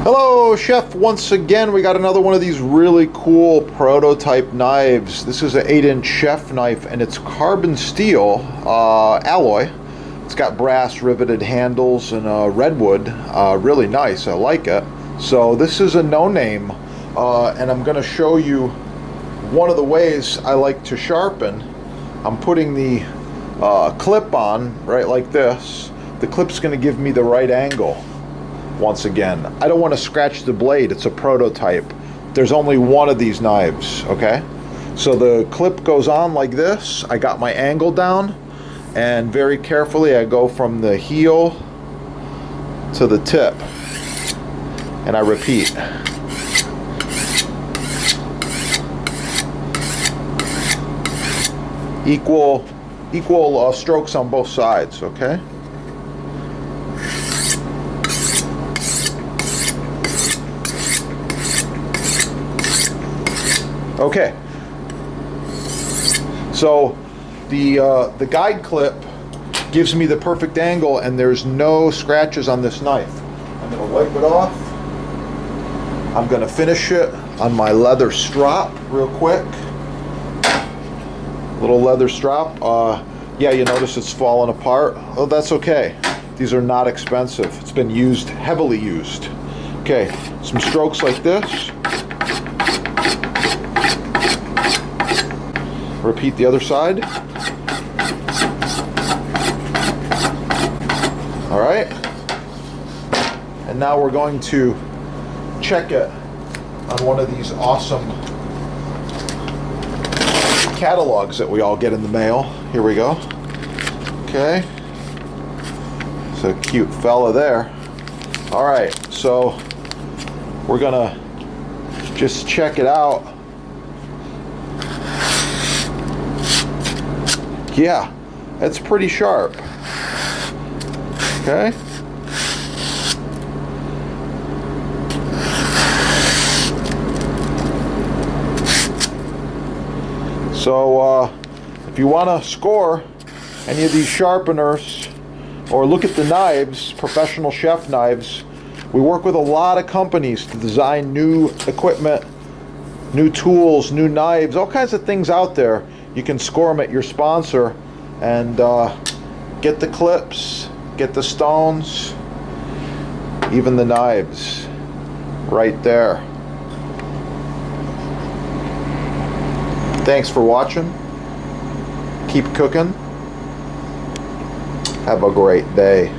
Hello, Chef. Once again, we got another one of these really cool prototype knives. This is an 8-inch chef knife, and it's carbon steel alloy. It's got brass riveted handles and redwood. Really nice. I like it. So this is a no-name, and I'm going to show you one of the ways I like to sharpen. I'm putting the clip on right like this. The clip's going to give me the right angle. Once again, I don't want to scratch the blade. It's a prototype. There's only one of these knives, okay? So the clip goes on like this. I got my angle down, and very carefully I go from the heel to the tip, and I repeat. Equal strokes on both sides, okay? Okay, so the guide clip gives me the perfect angle, and there's no scratches on this knife. I'm going to wipe it off. I'm going to finish it on my leather strap real quick. Little leather strap. Yeah, you notice it's falling apart. Oh, that's okay. These are not expensive. It's been used, heavily used. Okay, some strokes like this. Repeat the other side. All right. And now we're going to check it on one of these awesome catalogs that we all get in the mail. Here we go. Okay. It's a cute fella there. All right. So we're gonna just check it out. Yeah, it's pretty sharp. Okay. So if you want to score any of these sharpeners or look at the knives, professional chef knives, we work with a lot of companies to design new equipment, new tools, new knives, all kinds of things out there. You can score them at your sponsor and get the clips, get the stones, even the knives right there. Thanks for watching. Keep cooking. Have a great day.